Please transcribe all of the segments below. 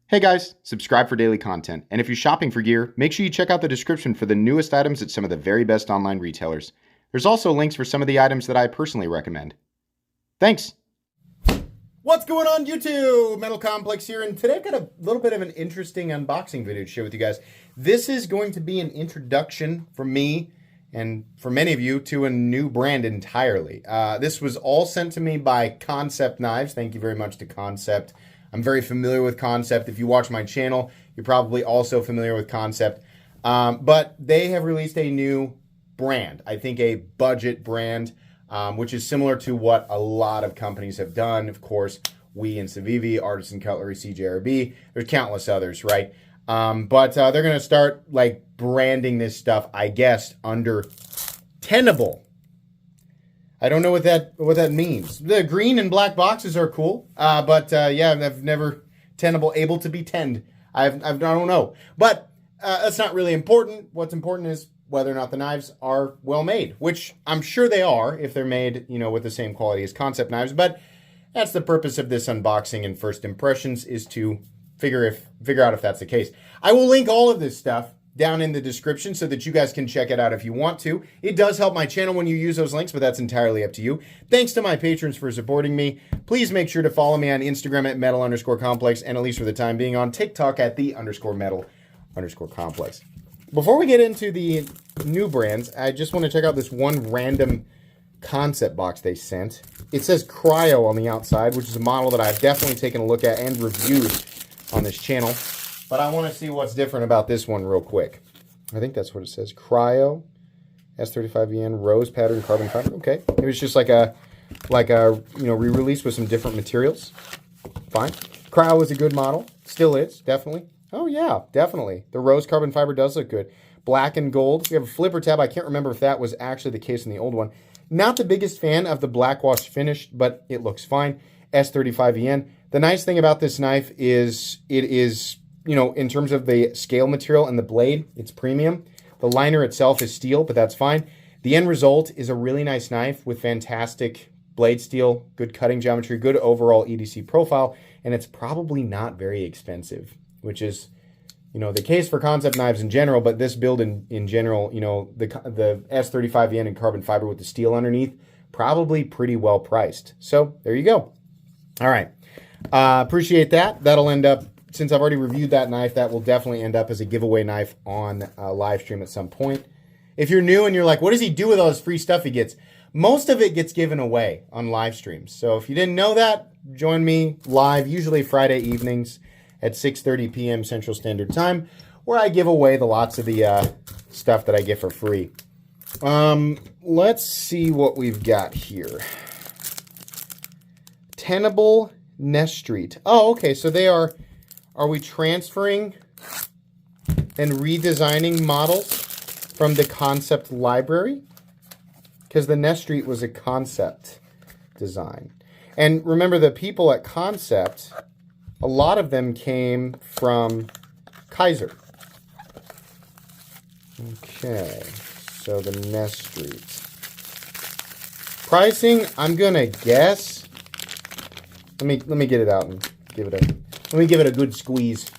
Hey guys, subscribe for daily content, and if you're shopping for gear, make sure you check out the description for the newest items at some of the very best online retailers. There's also links for some of the items that I personally recommend. Thanks! What's going on YouTube? Metal Complex here, and today I've got a little bit of an interesting unboxing video to share with you guys. This is going to be an introduction for me, and for many of you, to a new brand entirely. This was all sent to me by Kansept Knives. Thank you very much to Kansept. I'm very familiar with Kansept. If you watch my channel, you're probably also familiar with Kansept. But they have released a new brand, I think a budget brand, which is similar to what a lot of companies have done. Of course, we in Civivi, Artisan Cutlery, CJRB, there's countless others, right? But they're going to start like branding this stuff, I guess, under Tenable. I don't know what that means. The green and black boxes are cool, but yeah, I've never Tenable able to be tend. I don't know, but that's not really important. What's important is whether or not the knives are well made, which I'm sure they are if they're made, you know, with the same quality as Kansept knives. But that's the purpose of this unboxing and first impressions, is to figure out if that's the case. I will link all of this stuff down in the description so that you guys can check it out if you want to. It does help my channel when you use those links, but that's entirely up to you. Thanks to my patrons for supporting me. Please make sure to follow me on Instagram at metal_complex, and at least for the time being on TikTok at the_metal_complex. Before we get into the new brands, I just want to check out this one random Kansept box they sent. It says Cryo on the outside, which is a model that I've definitely taken a look at and reviewed on this channel. But I want to see what's different about this one real quick. I think that's what it says. Cryo, S35VN, rose pattern, carbon fiber. Okay, it was just like a re-release with some different materials. Fine. Cryo is a good model. Still is, definitely. Oh yeah, definitely. The rose carbon fiber does look good. Black and gold. We have a flipper tab. I can't remember if that was actually the case in the old one. Not the biggest fan of the black wash finish, but it looks fine. S35VN. The nice thing about this knife is it is, you know, in terms of the scale material and the blade, it's premium. The liner itself is steel, but that's fine. The end result is a really nice knife with fantastic blade steel, good cutting geometry, good overall EDC profile, and it's probably not very expensive, which is, you know, the case for Kansept knives in general, but this build in general, you know, the S35VN and carbon fiber with the steel underneath, probably pretty well priced. So there you go. All right. Appreciate that. That'll end up, since I've already reviewed that knife, that will definitely end up as a giveaway knife on a live stream at some point. If you're new and you're like, what does he do with all this free stuff he gets? Most of it gets given away on live streams. So if you didn't know that, join me live, usually Friday evenings at 6:30 p.m. Central Standard Time, where I give away the lots of the stuff that I get for free. Let's see what we've got here. Tenable Nest. Oh, okay, so they are we transferring and redesigning models from the Kansept library? Because the Nest was a Kansept design. And remember, the people at Kansept, a lot of them came from Kaiser. Okay, so the Nest. Pricing, I'm gonna guess. Let me get it out and give it a good squeeze.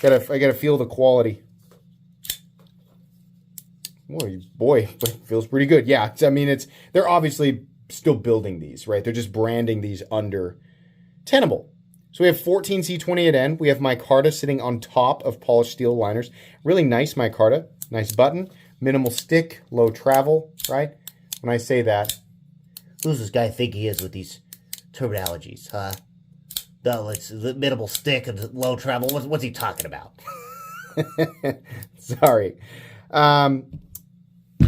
I gotta feel the quality. Boy, it feels pretty good. Yeah, I mean, they're obviously still building these, right? They're just branding these under Tenable. So we have 14C20 at end. We have micarta sitting on top of polished steel liners. Really nice micarta. Nice button. Minimal stick. Low travel, right? When I say that, Who does this guy think he is with these terminologies, huh? No, it's the minimal stick and low travel. What's he talking about? sorry.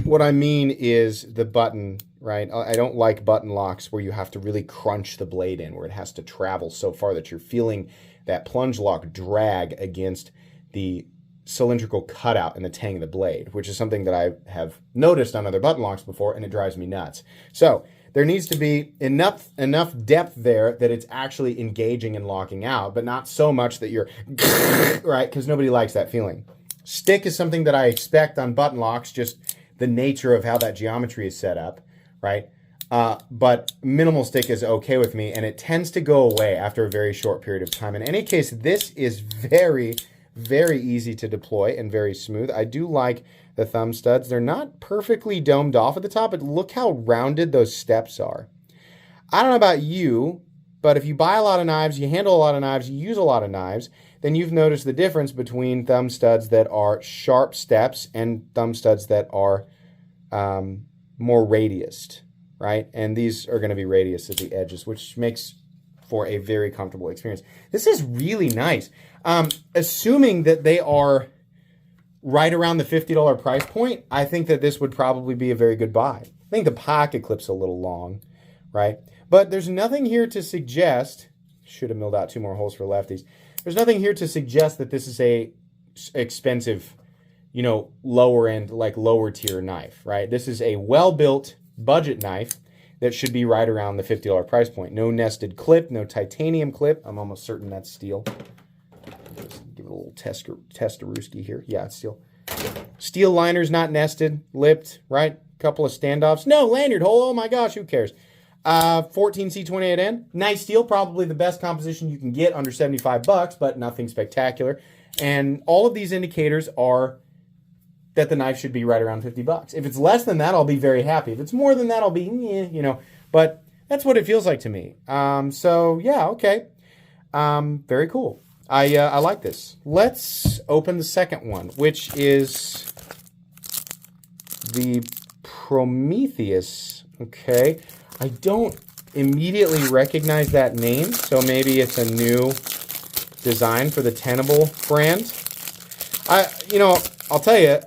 What I mean is the button, right? I don't like button locks where you have to really crunch the blade in, where it has to travel so far that you're feeling that plunge lock drag against the cylindrical cutout in the tang of the blade, which is something that I have noticed on other button locks before, and it drives me nuts. So there needs to be enough depth there that it's actually engaging and locking out, but not so much that you're, right? Because nobody likes that feeling. Stick is something that I expect on button locks, just the nature of how that geometry is set up, right? But minimal stick is okay with me, and it tends to go away after a very short period of time. In any case, this is very, very easy to deploy and very smooth. I do like the thumb studs. They're not perfectly domed off at the top, but look how rounded those steps are. I don't know about you, but if you buy a lot of knives, you handle a lot of knives, you use a lot of knives, then you've noticed the difference between thumb studs that are sharp steps and thumb studs that are more radiused, right? And these are going to be radius at the edges, which makes for a very comfortable experience. This is really nice. Assuming that they are right around the $50 price point, I think that this would probably be a very good buy. I think the pocket clip's a little long, right? But there's nothing here to suggest, should have milled out 2 more holes for lefties. There's nothing here to suggest that this is a expensive, you know, lower end, like lower tier knife, right? This is a well-built budget knife that should be right around the $50 price point. No nested clip, no titanium clip. I'm almost certain that's steel. Just give it a little testerooski here. Yeah, it's steel. Steel liners, not nested, lipped, right? Couple of standoffs. No, lanyard hole. Oh my gosh, who cares? 14C28N. Nice steel, probably the best composition you can get under 75 bucks, but nothing spectacular. And all of these indicators are that the knife should be right around 50 bucks. If it's less than that, I'll be very happy. If it's more than that, I'll be, you know, but that's what it feels like to me. So yeah, okay. Very cool. I like this. Let's open the second one, which is the Prometheus. Okay. I don't immediately recognize that name, so maybe it's a new design for the Tenable brand. I'll tell you,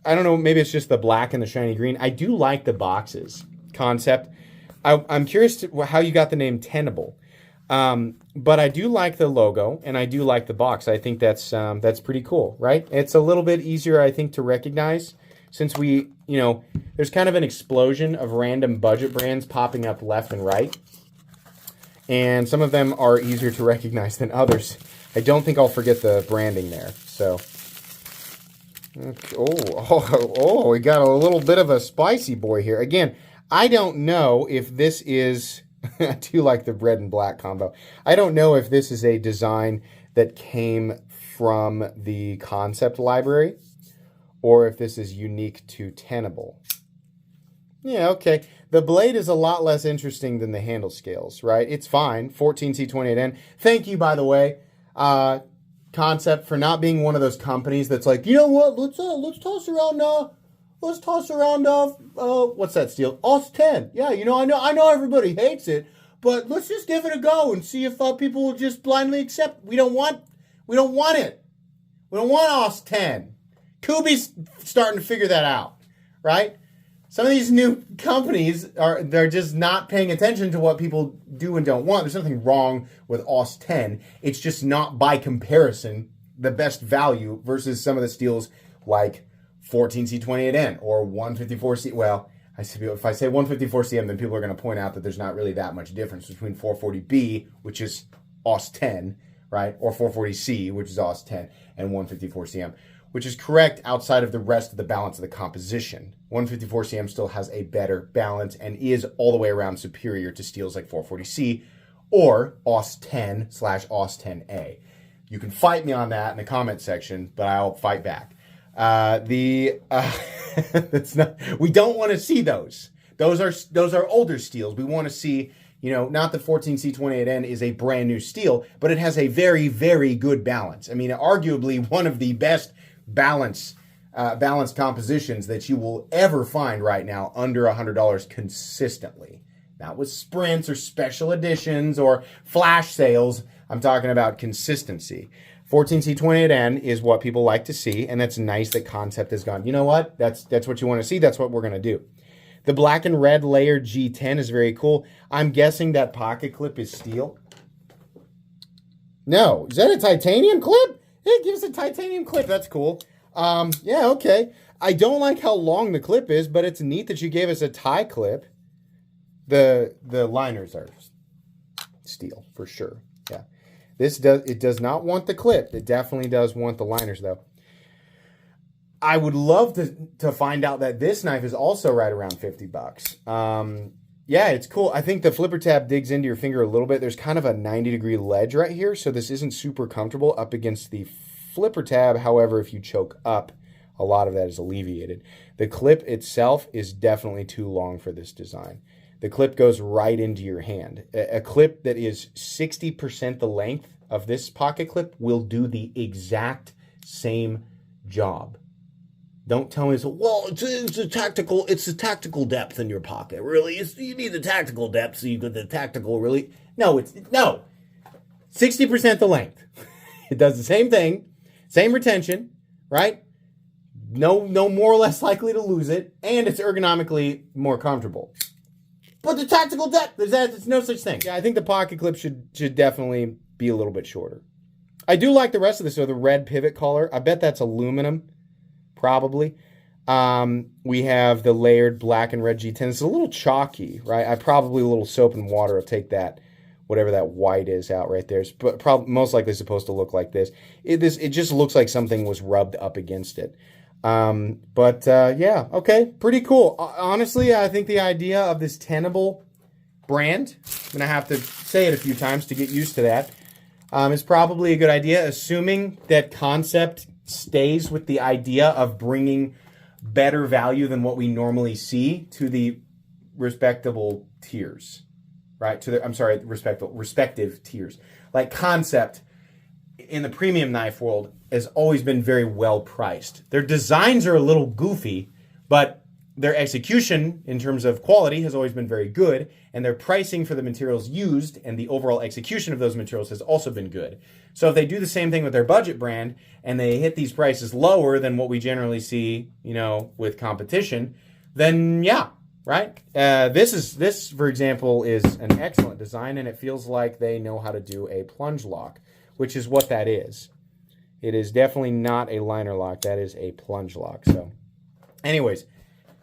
I don't know, maybe it's just the black and the shiny green. I do like the boxes concept. I'm curious how you got the name Tenable. But I do like the logo, and I do like the box. I think that's pretty cool, right? It's a little bit easier, I think, to recognize since we, you know, there's kind of an explosion of random budget brands popping up left and right. And some of them are easier to recognize than others. I don't think I'll forget the branding there. So, okay. We got a little bit of a spicy boy here. Again, I don't know if this is... I do like the red and black combo. I don't know if this is a design that came from the Kansept library or if this is unique to Tenable. Yeah, okay. The blade is a lot less interesting than the handle scales, right? It's fine. 14C28N. Thank you, by the way, Kansept, for not being one of those companies that's like, you know what? Let's toss around. What's that steel? OS 10. Yeah, you know, I know everybody hates it, but let's just give it a go and see if people will just blindly accept. We don't want it. We don't want OS 10. Kubi's starting to figure that out, right? Some of these new companies they're just not paying attention to what people do and don't want. There's nothing wrong with OS 10. It's just not, by comparison, the best value versus some of the steels like 14C28N or 154C. Well, if I say 154CM, then people are going to point out that there's not really that much difference between 440B, which is OS 10, right, or 440C, which is OS 10, and 154CM, which is correct outside of the rest of the balance of the composition. 154CM still has a better balance and is all the way around superior to steels like 440C or OS 10/OS 10A. You can fight me on that in the comment section, but I'll fight back. That's not, we don't want to see those. Those are older steels. We want to see, you know, not that 14C28N is a brand new steel, but it has a very, very good balance. I mean, arguably one of the best balanced compositions that you will ever find right now under $100 consistently. Not with sprints or special editions or flash sales. I'm talking about consistency. 14C28N is what people like to see, and that's nice that Kansept has gone, you know what? That's what you want to see. That's what we're going to do. The black and red layer G10 is very cool. I'm guessing that pocket clip is steel. No. Is that a titanium clip? It gives a titanium clip. That's cool. Yeah, okay. I don't like how long the clip is, but it's neat that you gave us a tie clip. The liners are steel for sure. Yeah. It does not want the clip. It definitely does want the liners though. I would love to find out that this knife is also right around 50 bucks. Yeah, it's cool. I think the flipper tab digs into your finger a little bit. There's kind of a 90-degree ledge right here, so this isn't super comfortable up against the flipper tab. However, if you choke up, a lot of that is alleviated. The clip itself is definitely too long for this design. The clip goes right into your hand. A clip that is 60% the length of this pocket clip will do the exact same job. Don't tell me, well, it's a tactical depth in your pocket. Really, you need the tactical depth so you get the tactical really. No, 60% the length. It does the same thing, same retention, right? No more or less likely to lose it, and it's ergonomically more comfortable. But the tactical depth, there's no such thing. Yeah, I think the pocket clip should definitely be a little bit shorter. I do like the rest of this, so the red pivot collar. I bet that's aluminum, probably. We have the layered black and red G10. It's a little chalky, right? A little soap and water will take that, whatever that white is out right there. It's most likely supposed to look like this. It just looks like something was rubbed up against it. Yeah, okay, pretty cool. Honestly, I think the idea of this Tenable brand, I'm going to have to say it a few times to get used to that, is probably a good idea, assuming that Kansept stays with the idea of bringing better value than what we normally see to the respectable tiers, right? Respective tiers. Like Kansept in the premium knife world has always been very well priced. Their designs are a little goofy, but their execution in terms of quality has always been very good, and their pricing for the materials used and the overall execution of those materials has also been good. So if they do the same thing with their budget brand and they hit these prices lower than what we generally see, with competition, then yeah, right? This, for example, is an excellent design, and it feels like they know how to do a plunge lock, which is what that is. It is definitely not a liner lock. That is a plunge lock. So anyways,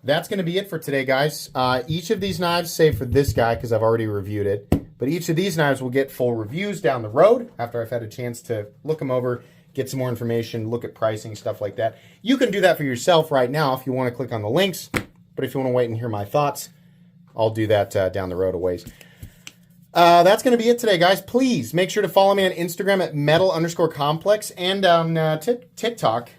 that's going to be it for today, guys. Each of these knives, save for this guy because I've already reviewed it, but each of these knives will get full reviews down the road after I've had a chance to look them over, get some more information, look at pricing, stuff like that. You can do that for yourself right now if you want to click on the links, but if you want to wait and hear my thoughts, I'll do that down the road a ways. That's going to be it today, guys. Please make sure to follow me on Instagram at metal_complex and on TikTok,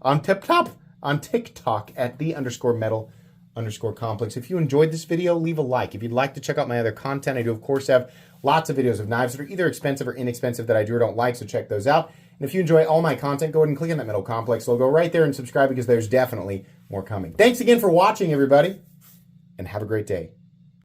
on TikTok at _metal_complex. If you enjoyed this video, leave a like. If you'd like to check out my other content, I do, of course, have lots of videos of knives that are either expensive or inexpensive that I do or don't like, so check those out. And if you enjoy all my content, go ahead and click on that Metal Complex logo right there and subscribe because there's definitely more coming. Thanks again for watching, everybody, and have a great day.